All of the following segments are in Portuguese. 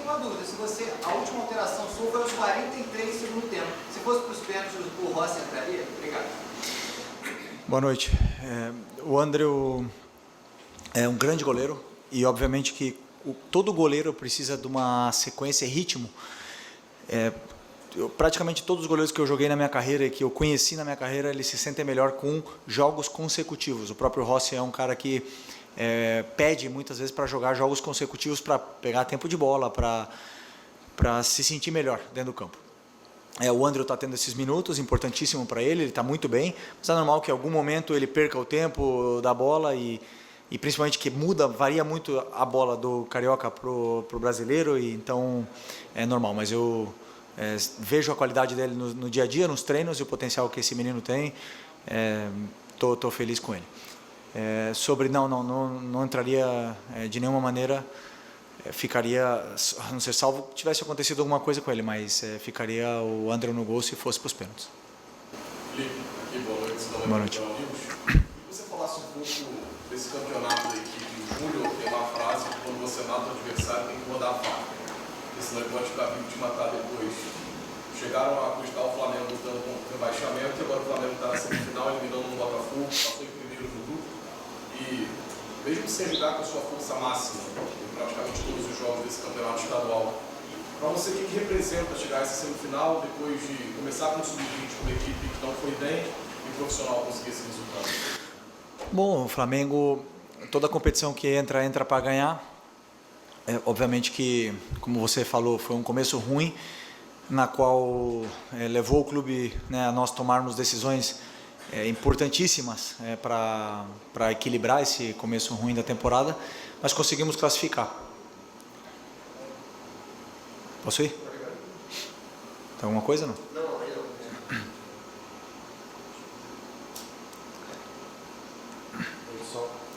uma dúvida, a última alteração sua foi aos 43 do segundo tempo. Se fosse para os pênaltis, o Rossi entraria? Obrigado. Boa noite. O André é um grande goleiro e obviamente que todo goleiro precisa de uma sequência e ritmo. Praticamente todos os goleiros que eu joguei na minha carreira e que eu conheci na minha carreira, eles se sentem melhor com jogos consecutivos. O próprio Rossi é um cara que pede muitas vezes para jogar jogos consecutivos, para pegar tempo de bola, para se sentir melhor dentro do campo. O André está tendo esses minutos, importantíssimo para ele está muito bem, mas é normal que em algum momento ele perca o tempo da bola e principalmente que varia muito a bola do carioca para o brasileiro, e então é normal, mas eu vejo a qualidade dele no dia a dia, nos treinos, e o potencial que esse menino tem, tô feliz com ele. Não entraria de nenhuma maneira, ficaria, a não ser salvo que tivesse acontecido alguma coisa com ele, mas ficaria o André no gol se fosse para os pênaltis. Felipe, aqui, boa noite. Boa noite. Que você falasse um pouco desse campeonato da equipe. O Júnior tem uma frase que quando você mata o adversário tem que rodar a faca, porque senão ele pode ficar vivo e te matar depois. Chegaram a custar o Flamengo lutando contra o rebaixamento, e agora o Flamengo está na semifinal, eliminando o Botafogo, passou em primeiro no grupo, e mesmo sem jogar com a sua força máxima em praticamente todos os jogos desse campeonato estadual, para você, o que representa chegar a essa semifinal depois de começar com o sub-20 com uma equipe que não foi bem e o profissional conseguir esse resultado? Bom, o Flamengo, toda competição que entra para ganhar. Obviamente que, como você falou, foi um começo ruim, na qual levou o clube, a nós tomarmos decisões importantíssimas para equilibrar esse começo ruim da temporada, mas conseguimos classificar. Posso ir? Tem alguma coisa, não? Não.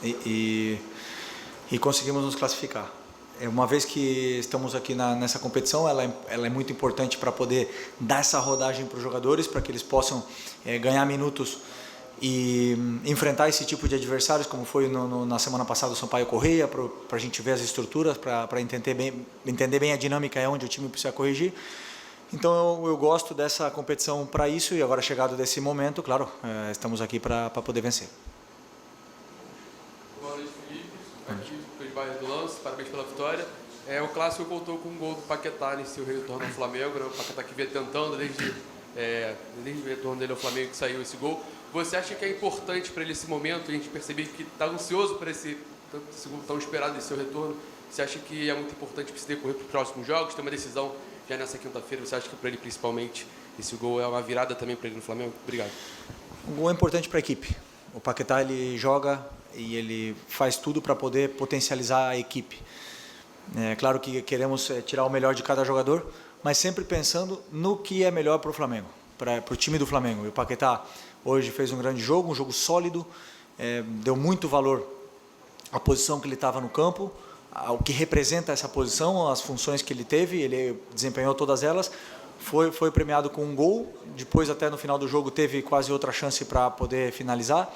E conseguimos nos classificar. Uma vez que estamos aqui nessa competição, ela é muito importante para poder dar essa rodagem para os jogadores, para que eles possam ganhar minutos e enfrentar esse tipo de adversários, como foi na semana passada o Sampaio Corrêa, para a gente ver as estruturas, para entender bem a dinâmica, onde o time precisa corrigir. Então eu gosto dessa competição para isso, e agora chegado desse momento, claro, estamos aqui para poder vencer. Boa noite, Felipe. Aqui do bairro do Lance, parabéns pela vitória. O clássico contou com um gol do Paquetá nesse seu retorno ao Flamengo, né? O Paquetá que vinha tentando desde o retorno dele ao Flamengo, que saiu esse gol. Você acha que é importante para ele esse momento? A gente percebeu que está ansioso por esse gol tão esperado desse seu retorno. Você acha que é muito importante para se decorrer para os próximos jogos? Tem uma decisão já nessa quinta-feira. Você acha que para ele, principalmente, esse gol é uma virada também para ele no Flamengo? Obrigado. O gol é importante para a equipe. O Paquetá, ele joga e ele faz tudo para poder potencializar a equipe. É claro que queremos tirar o melhor de cada jogador, mas sempre pensando no que é melhor para o Flamengo, para o time do Flamengo. E o Paquetá hoje fez um grande jogo, um jogo sólido, deu muito valor à posição que ele estava no campo, ao que representa essa posição, as funções que ele teve, ele desempenhou todas elas. Foi premiado com um gol, depois até no final do jogo teve quase outra chance para poder finalizar.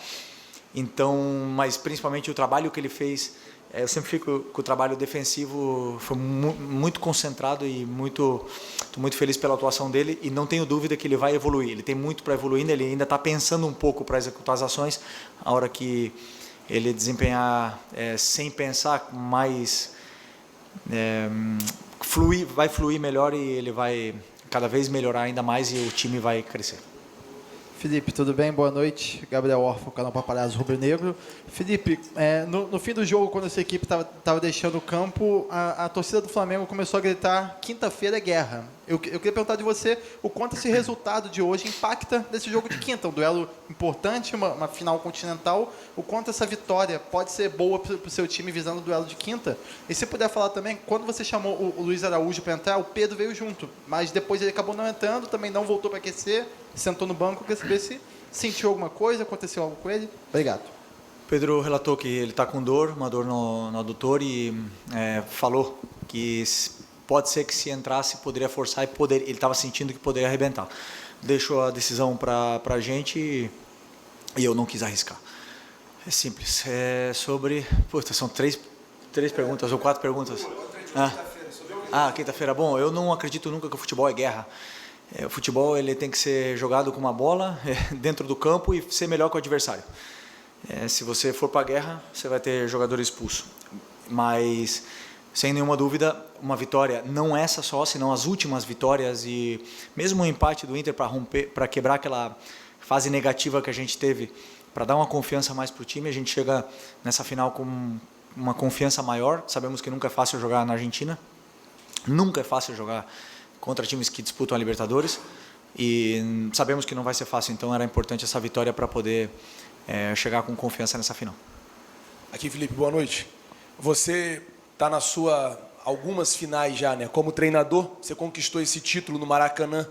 Então, mas principalmente o trabalho que ele fez, eu sempre fico com o trabalho defensivo, foi muito concentrado e estou muito feliz pela atuação dele, e não tenho dúvida que ele vai evoluir. Ele tem muito para evoluir, ele ainda está pensando um pouco para executar as ações. A hora que ele desempenhar sem pensar, mais vai fluir melhor, e ele vai cada vez melhorar ainda mais, e o time vai crescer. Felipe, tudo bem? Boa noite. Gabriel Orfo, canal Paparazzo Rubro Negro. Felipe, no fim do jogo, quando essa equipe estava deixando o campo, a torcida do Flamengo começou a gritar: quinta-feira é guerra. Eu queria perguntar de você o quanto esse resultado de hoje impacta nesse jogo de quinta, um duelo importante, uma final continental, o quanto essa vitória pode ser boa para o seu time visando o duelo de quinta. E se puder falar também, quando você chamou o Luiz Araújo para entrar, o Pedro veio junto, mas depois ele acabou não entrando, também não voltou para aquecer, sentou no banco. Eu queria saber se sentiu alguma coisa, aconteceu algo com ele. Obrigado. Pedro relatou que ele está com uma dor no adutor, e falou que pode ser que se entrasse poderia forçar, ele estava sentindo que poderia arrebentar. Deixou a decisão para a gente, e eu não quis arriscar. É simples. São três perguntas ou 4 perguntas. Quinta-feira. Bom, eu não acredito nunca que o futebol é guerra. O futebol ele tem que ser jogado com uma bola dentro do campo e ser melhor que o adversário. Se você for para a guerra, você vai ter jogador expulso. Mas, sem nenhuma dúvida, uma vitória, não essa só, senão as últimas vitórias e mesmo o empate do Inter para quebrar aquela fase negativa que a gente teve, para dar uma confiança mais para o time, a gente chega nessa final com uma confiança maior. Sabemos que nunca é fácil jogar na Argentina, nunca é fácil jogar contra times que disputam a Libertadores e sabemos que não vai ser fácil, então era importante essa vitória para poder chegar com confiança nessa final. Aqui, Felipe, boa noite. Você está na sua algumas finais já, né? Como treinador, você conquistou esse título no Maracanã,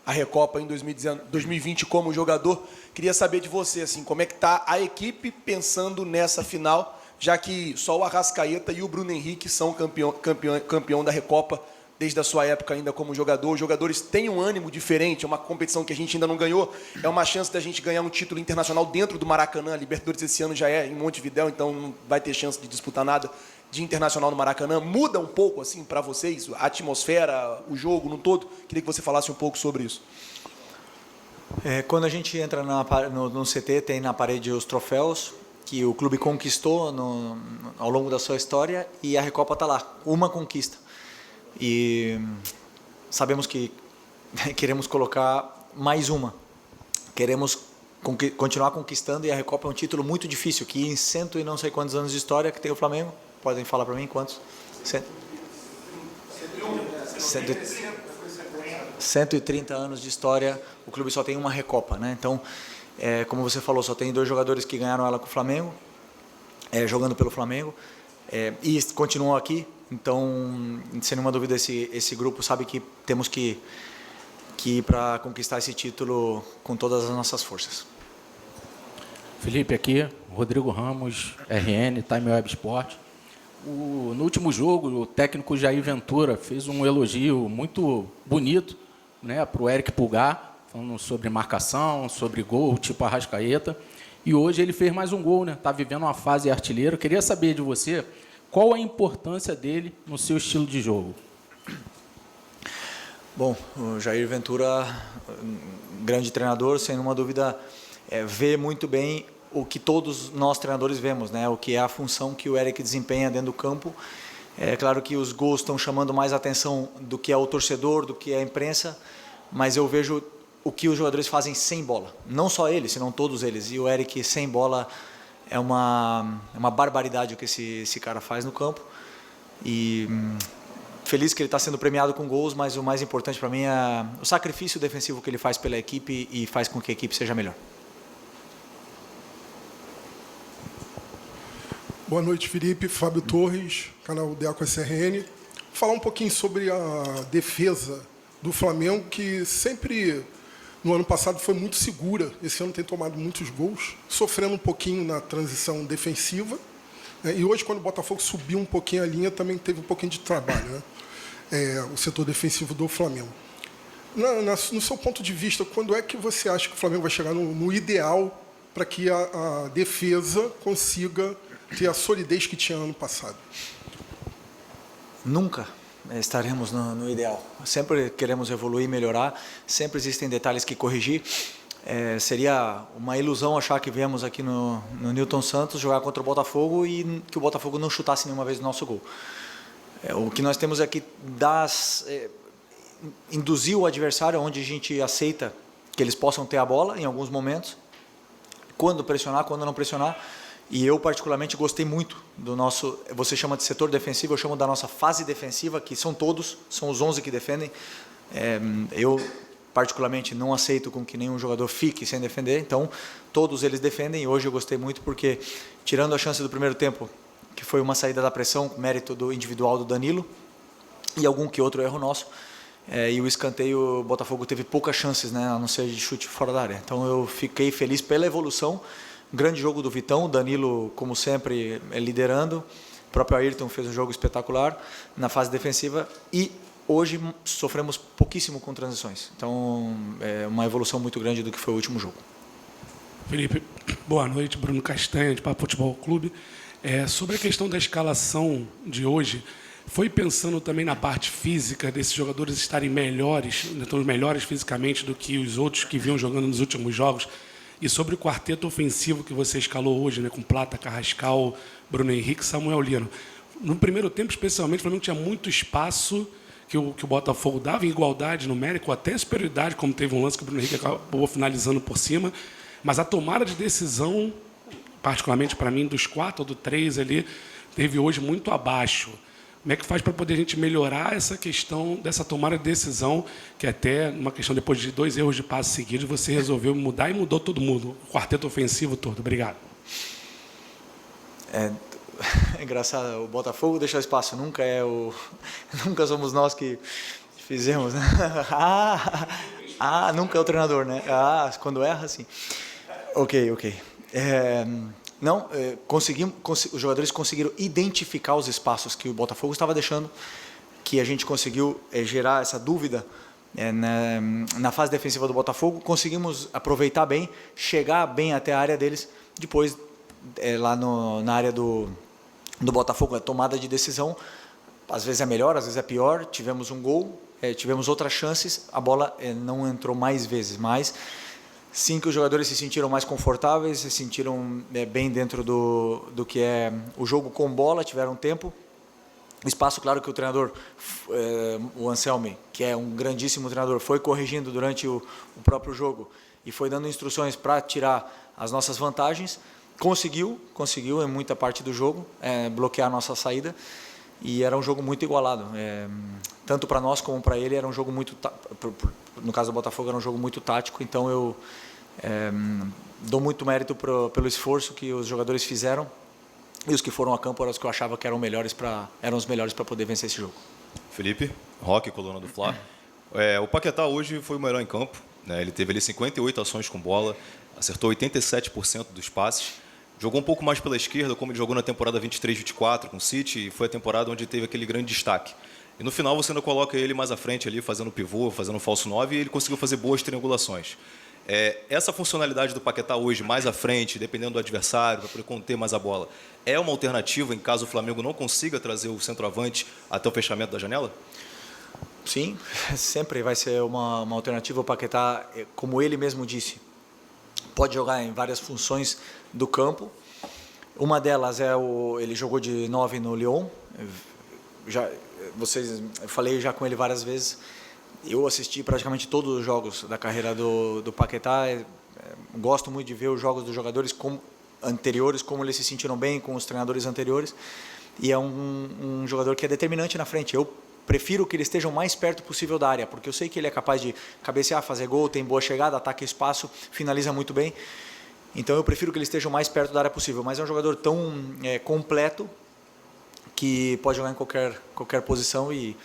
a Recopa em 2020 como jogador. Queria saber de você, assim, como é que está a equipe pensando nessa final, já que só o Arrascaeta e o Bruno Henrique são campeão da Recopa desde a sua época ainda como jogador. Os jogadores têm um ânimo diferente, é uma competição que a gente ainda não ganhou, é uma chance da gente ganhar um título internacional dentro do Maracanã. A Libertadores esse ano já é em Montevidéu, então não vai ter chance de disputar nada de internacional no Maracanã. Muda um pouco assim para vocês a atmosfera, o jogo no todo? Queria que você falasse um pouco sobre isso. Quando a gente entra no CT, tem na parede os troféus que o clube conquistou ao longo da sua história e a Recopa está lá, uma conquista. E sabemos que queremos colocar mais uma. Queremos continuar conquistando e a Recopa é um título muito difícil, que em cento e não sei quantos anos de história que tem o Flamengo, podem falar para mim quantos? 130 anos de história, o clube só tem uma Recopa, né? Então, como você falou, só tem 2 jogadores que ganharam ela com o Flamengo, jogando pelo Flamengo, e continuam aqui. Então, sem nenhuma dúvida, esse grupo sabe que temos que ir para conquistar esse título com todas as nossas forças. Felipe aqui, Rodrigo Ramos, RN, Time Web Sport. No último jogo, o técnico Jair Ventura fez um elogio muito bonito, né, para o Eric Pulgar, falando sobre marcação, sobre gol, tipo Arrascaeta. E hoje ele fez mais um gol, né? Está vivendo uma fase artilheiro. Queria saber de você qual a importância dele no seu estilo de jogo. Bom, o Jair Ventura, grande treinador, sem nenhuma dúvida, vê muito bem o que todos nós treinadores vemos, né? O que é a função que o Eric desempenha dentro do campo. É claro que os gols estão chamando mais atenção do que é o torcedor, do que é a imprensa, mas eu vejo o que os jogadores fazem sem bola. Não só ele, senão todos eles. E o Eric sem bola é uma barbaridade o que esse cara faz no campo. E feliz que ele está sendo premiado com gols, mas o mais importante para mim é o sacrifício defensivo que ele faz pela equipe e faz com que a equipe seja melhor. Boa noite, Felipe. Fábio Torres, canal Deco SRN. Vou falar um pouquinho sobre a defesa do Flamengo, que sempre, no ano passado, foi muito segura. Esse ano tem tomado muitos gols, sofrendo um pouquinho na transição defensiva. E hoje, quando o Botafogo subiu um pouquinho a linha, também teve um pouquinho de trabalho, né? O setor defensivo do Flamengo. No seu ponto de vista, quando é que você acha que o Flamengo vai chegar no ideal para que a defesa consiga ter a solidez que tinha ano passado? Nunca estaremos no ideal. Sempre queremos evoluir e melhorar, sempre existem detalhes que corrigir. Seria uma ilusão achar que viemos aqui no Newton Santos jogar contra o Botafogo e que o Botafogo não chutasse nenhuma vez o nosso gol. O que nós temos é que induzir o adversário onde a gente aceita que eles possam ter a bola em alguns momentos, quando pressionar, quando não pressionar. E eu, particularmente, gostei muito do nosso, você chama de setor defensivo, eu chamo da nossa fase defensiva, que são todos, são os 11 que defendem. Eu, particularmente, não aceito com que nenhum jogador fique sem defender, então todos eles defendem, e hoje eu gostei muito porque, tirando a chance do primeiro tempo, que foi uma saída da pressão, mérito do individual do Danilo, e algum que outro erro nosso, e o escanteio, o Botafogo teve poucas chances, né, a não ser de chute fora da área. Então eu fiquei feliz pela evolução. Grande jogo do Vitão, o Danilo, como sempre, liderando. O próprio Ayrton fez um jogo espetacular na fase defensiva e hoje sofremos pouquíssimo com transições. Então, é uma evolução muito grande do que foi o último jogo. Felipe, boa noite. Bruno Castanha, de Papo Futebol Clube. Sobre a questão da escalação de hoje, Foi pensando também na parte física desses jogadores estarem melhores, então melhores fisicamente do que os outros que vinham jogando nos últimos jogos? E sobre o quarteto ofensivo que você escalou hoje, né, com Plata, Carrascal, Bruno Henrique e Samuel Lino. No primeiro tempo, especialmente, o Flamengo tinha muito espaço que o Botafogo dava em igualdade numérica, ou até superioridade, como teve um lance que o Bruno Henrique acabou finalizando por cima. Mas a tomada de decisão, particularmente para mim, dos 4 ou do 3 ali, teve hoje muito abaixo. Como é que faz para poder a gente melhorar essa questão dessa tomada de decisão, que até uma questão depois de 2 erros de passe seguidos, você resolveu mudar e mudou todo mundo, o quarteto ofensivo todo. Obrigado. É engraçado, o Botafogo deixa espaço, nunca nunca somos nós que fizemos, né? Nunca é o treinador, né? Quando erra, sim. Ok. Os jogadores conseguiram identificar os espaços que o Botafogo estava deixando, que a gente conseguiu gerar essa dúvida na fase defensiva do Botafogo, conseguimos aproveitar bem, chegar bem até a área deles, depois lá na área do Botafogo, a tomada de decisão, às vezes é melhor, às vezes é pior, tivemos um gol, tivemos outras chances, a bola não entrou mais vezes, mas sim que os jogadores se sentiram mais confortáveis, se sentiram bem dentro do que é o jogo com bola, tiveram tempo, espaço, claro que o treinador, o Anselmi, que é um grandíssimo treinador, foi corrigindo durante o próprio jogo e foi dando instruções para tirar as nossas vantagens, conseguiu em muita parte do jogo bloquear a nossa saída e era um jogo muito igualado, tanto para nós como para ele era um jogo muito, no caso do Botafogo era um jogo muito tático, então eu dou muito mérito pelo esforço que os jogadores fizeram e os que foram a campo eram os que eu achava que eram os melhores para poder vencer esse jogo. Felipe, Roque, coluna do Fla. O Paquetá hoje foi o melhor em campo, né? Ele teve ali 58 ações com bola, acertou 87% dos passes. Jogou um pouco mais pela esquerda, como ele jogou na temporada 23-24 com o City, e foi a temporada onde teve aquele grande destaque. E no final você ainda coloca ele mais à frente ali, fazendo pivô, fazendo falso 9, e ele conseguiu fazer boas triangulações. Essa funcionalidade do Paquetá hoje, mais à frente, dependendo do adversário, para poder conter mais a bola, é uma alternativa em caso o Flamengo não consiga trazer o centroavante até o fechamento da janela? Sim, sempre vai ser uma alternativa. O Paquetá, como ele mesmo disse, pode jogar em várias funções do campo. Uma delas ele jogou de 9 no Lyon. Eu falei já com ele várias vezes. Eu assisti praticamente todos os jogos da carreira do Paquetá. Gosto muito de ver os jogos dos jogadores anteriores, como eles se sentiram bem com os treinadores anteriores. E é um jogador que é determinante na frente. Eu prefiro que eles estejam mais perto possível da área, porque eu sei que ele é capaz de cabecear, fazer gol, tem boa chegada, ataca espaço, finaliza muito bem. Então eu prefiro que eles estejam mais perto da área possível. Mas é um jogador tão completo que pode jogar em qualquer posição e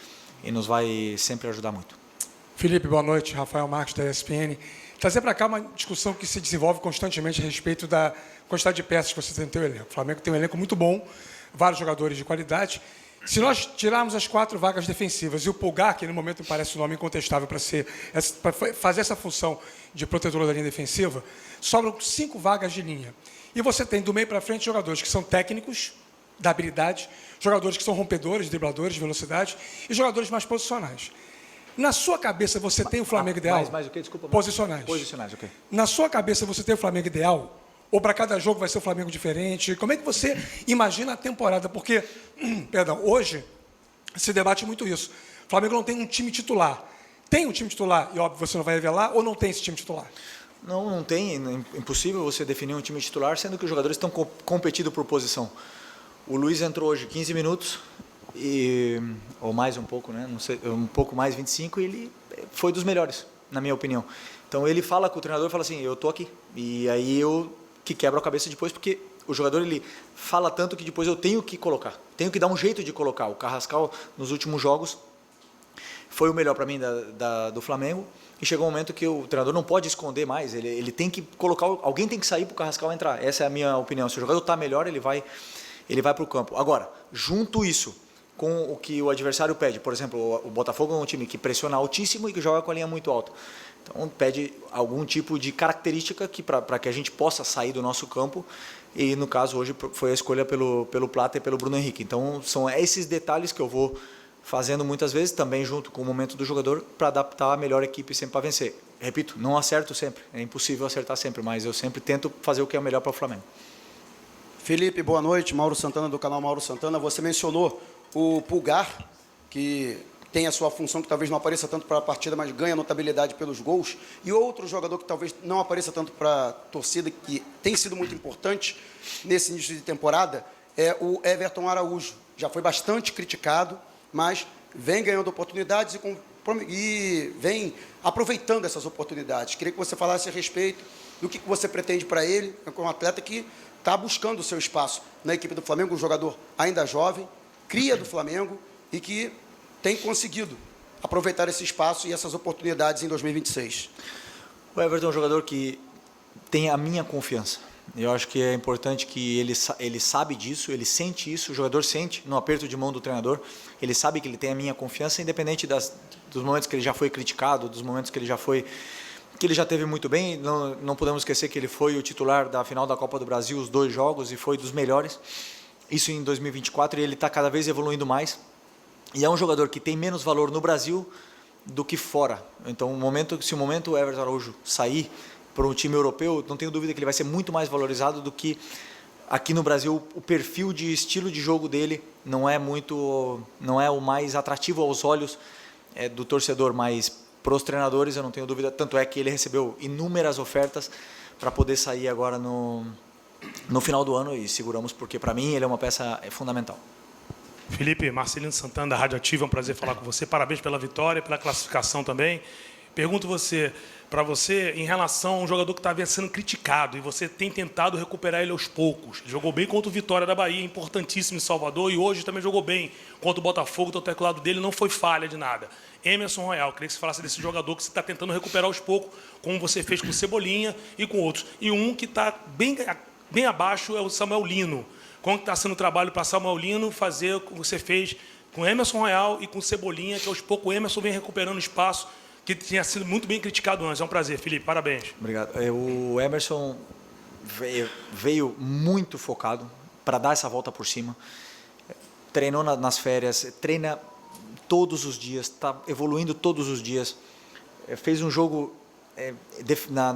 nos vai sempre ajudar muito. Felipe, boa noite. Rafael Marques, da ESPN. Trazer para cá uma discussão que se desenvolve constantemente a respeito da quantidade de peças que você tem no seu elenco. O Flamengo tem um elenco muito bom, vários jogadores de qualidade. Se nós tirarmos as 4 vagas defensivas e o Pulgar, que no momento me parece um nome incontestável para fazer essa função de protetor da linha defensiva, sobram 5 vagas de linha. E você tem do meio para frente jogadores que são técnicos, da habilidade, jogadores que são rompedores, dribladores, de velocidade e jogadores mais posicionais. Na sua cabeça você tem o Flamengo ideal? Mais o quê? Desculpa. Posicionais. Posicionais, ok. Na sua cabeça você tem o Flamengo ideal? Ou para cada jogo vai ser o Flamengo diferente? Como é que você imagina a temporada? Porque, hoje se debate muito isso. O Flamengo não tem um time titular. Tem um time titular, e óbvio, você não vai revelar, ou não tem esse time titular? Não tem. É impossível você definir um time titular, sendo que os jogadores estão competindo por posição. O Luiz entrou hoje 15 minutos, ou mais um pouco, né? Não sei, um pouco mais, 25, e ele foi dos melhores, na minha opinião. Então ele fala com o treinador e fala assim, eu estou aqui. E aí que quebra a cabeça depois, porque o jogador ele fala tanto que depois eu tenho que colocar, tenho que dar um jeito de colocar. O Carrascal, nos últimos jogos, foi o melhor para mim do Flamengo, e chegou um momento que o treinador não pode esconder mais, ele tem que colocar, alguém tem que sair para o Carrascal entrar. Essa é a minha opinião. Se o jogador está melhor, ele vai para o campo. Agora, junto isso com o que o adversário pede, por exemplo, o Botafogo é um time que pressiona altíssimo e que joga com a linha muito alta. Então, pede algum tipo de característica para que a gente possa sair do nosso campo E no caso hoje foi a escolha pelo Plata e pelo Bruno Henrique. Então são esses detalhes que eu vou fazendo muitas vezes, também junto com o momento do jogador, para adaptar a melhor equipe sempre para vencer. Repito, não acerto sempre, é impossível acertar sempre, mas eu sempre tento fazer o que é o melhor para o Flamengo. Felipe, boa noite. Mauro Santana, do canal Mauro Santana. Você mencionou o Pulgar, que tem a sua função, que talvez não apareça tanto para a partida, mas ganha notabilidade pelos gols. E outro jogador que talvez não apareça tanto para a torcida, que tem sido muito importante nesse início de temporada, é o Everton Araújo. Já foi bastante criticado, mas vem ganhando oportunidades e vem aproveitando essas oportunidades. Queria que você falasse a respeito do que você pretende para ele, como um atleta que está buscando o seu espaço na equipe do Flamengo, um jogador ainda jovem, cria do Flamengo e que tem conseguido aproveitar esse espaço e essas oportunidades em 2026. O Everton é um jogador que tem a minha confiança. Eu acho que é importante que ele sabe disso, ele sente isso, o jogador sente no aperto de mão do treinador, ele sabe que ele tem a minha confiança, independente dos momentos que ele já foi criticado, dos momentos que ele já teve muito bem. Não podemos esquecer que ele foi o titular da final da Copa do Brasil, os 2 jogos, e foi dos melhores, isso em 2024, e ele está cada vez evoluindo mais, e é um jogador que tem menos valor no Brasil do que fora. Então, se o momento o Everton Araújo sair para um time europeu, não tenho dúvida que ele vai ser muito mais valorizado do que aqui no Brasil. O perfil de estilo de jogo dele não é o mais atrativo aos olhos do torcedor, mas para os treinadores eu não tenho dúvida, tanto é que ele recebeu inúmeras ofertas para poder sair agora no final do ano, e seguramos, porque para mim ele é uma peça fundamental. Felipe, Marcelino Santana, da Rádio Ativa, é um prazer falar com você. Parabéns pela vitória, pela classificação também. Pergunto para você, em relação a um jogador que estava sendo criticado, e você tem tentado recuperar ele aos poucos. Jogou bem contra o Vitória da Bahia, importantíssimo em Salvador, e hoje também jogou bem contra o Botafogo, o teclado dele não foi falha de nada. Emerson Royal, queria que você falasse desse jogador que você está tentando recuperar aos poucos, como você fez com o Cebolinha e com outros. E um que está bem abaixo é o Samuel Lino. Como está sendo o trabalho para Samuel Lino fazer o que você fez com Emerson Royal e com Cebolinha, que aos poucos o Emerson vem recuperando espaço, que tinha sido muito bem criticado antes. É um prazer, Felipe, parabéns. Obrigado. O Emerson veio muito focado para dar essa volta por cima. Treinou nas férias, treina todos os dias, está evoluindo todos os dias. Fez um jogo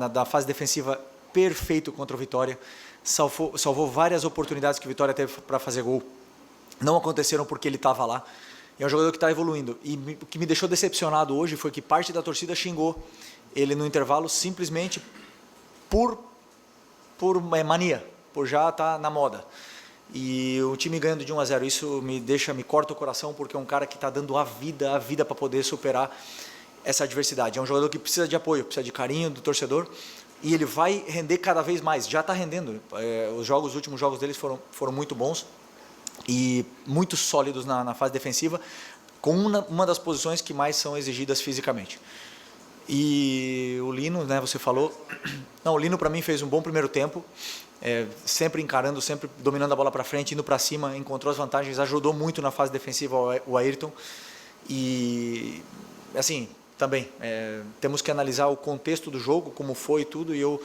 da fase defensiva perfeito contra o Vitória. Salvou várias oportunidades que o Vitória teve para fazer gol. Não aconteceram porque ele estava lá. É um jogador que está evoluindo. E o que me deixou decepcionado hoje foi que parte da torcida xingou ele no intervalo simplesmente por mania, por já estar na moda. E o time ganhando de 1-0, isso me corta o coração, porque é um cara que está dando a vida para poder superar essa adversidade. É um jogador que precisa de apoio, precisa de carinho do torcedor, e ele vai render cada vez mais, já está rendendo. Os últimos jogos deles foram muito bons e muito sólidos na fase defensiva, com uma das posições que mais são exigidas fisicamente. E o Lino, né, você falou, o Lino para mim fez um bom primeiro tempo, sempre encarando, sempre dominando a bola para frente, indo para cima, encontrou as vantagens, ajudou muito na fase defensiva o Ayrton. E assim, também temos que analisar o contexto do jogo, como foi e tudo, e eu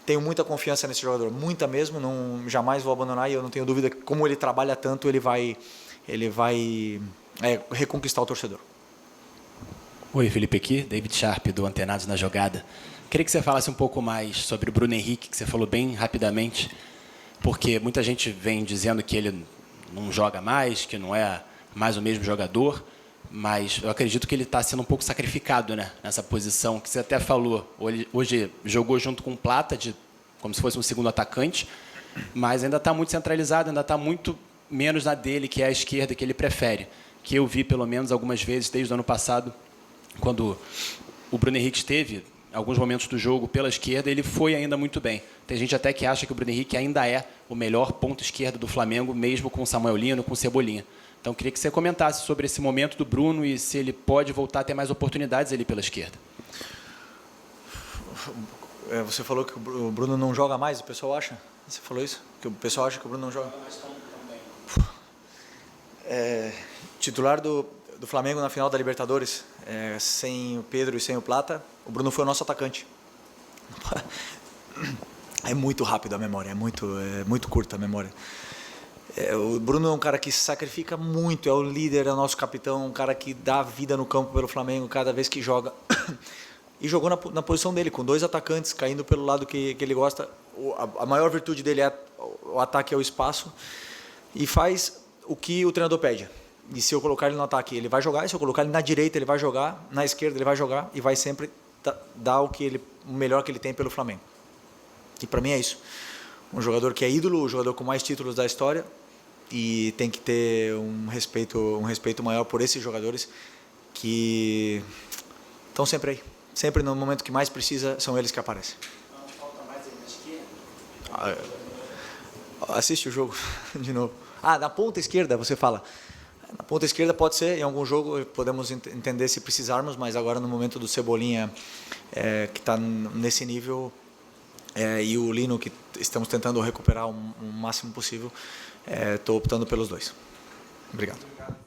tenho muita confiança nesse jogador, muita mesmo, jamais vou abandonar, e eu não tenho dúvida que, como ele trabalha tanto, ele vai reconquistar o torcedor. Oi, Felipe aqui, David Sharp, do Antenados na Jogada. Queria que você falasse um pouco mais sobre o Bruno Henrique, que você falou bem rapidamente, porque muita gente vem dizendo que ele não joga mais, que não é mais o mesmo jogador, mas eu acredito que ele está sendo um pouco sacrificado, né, nessa posição, que você até falou. Hoje jogou junto com o Plata, como se fosse um segundo atacante, mas ainda está muito centralizado, ainda está muito menos na dele, que é a esquerda, que ele prefere, que eu vi pelo menos algumas vezes desde o ano passado, quando o Bruno Henrique esteve alguns momentos do jogo pela esquerda, ele foi ainda muito bem. Tem gente até que acha que o Bruno Henrique ainda é o melhor ponto esquerdo do Flamengo, mesmo com o Samuel Lino, com o Cebolinha. Então, queria que você comentasse sobre esse momento do Bruno e se ele pode voltar a ter mais oportunidades ali pela esquerda. Você falou que o Bruno não joga mais, o pessoal acha? Você falou isso? Que o pessoal acha que o Bruno não joga? Titular do Flamengo na final da Libertadores, sem o Pedro e sem o Plata, o Bruno foi o nosso atacante. É muito rápido a memória, é muito curta a memória. O Bruno é um cara que se sacrifica muito, é o líder, é o nosso capitão, um cara que dá vida no campo pelo Flamengo cada vez que joga. E jogou na posição dele, com 2 atacantes, caindo pelo lado que ele gosta. A maior virtude dele é o ataque ao espaço e faz o que o treinador pede. E se eu colocar ele no ataque, ele vai jogar, e se eu colocar ele na direita, ele vai jogar, na esquerda ele vai jogar e vai sempre dar o melhor que ele tem pelo Flamengo. E para mim é isso. Um jogador que é ídolo, o jogador com mais títulos da história, e tem que ter um respeito maior por esses jogadores que estão sempre aí. Sempre no momento que mais precisa, são eles que aparecem. Não falta mais aí na esquerda? Assiste o jogo de novo. Na ponta esquerda, você fala. Na ponta esquerda pode ser, em algum jogo podemos entender se precisarmos, mas agora no momento do Cebolinha, que está nesse nível, e o Lino, que estamos tentando recuperar o máximo possível, estou optando pelos 2. Obrigado.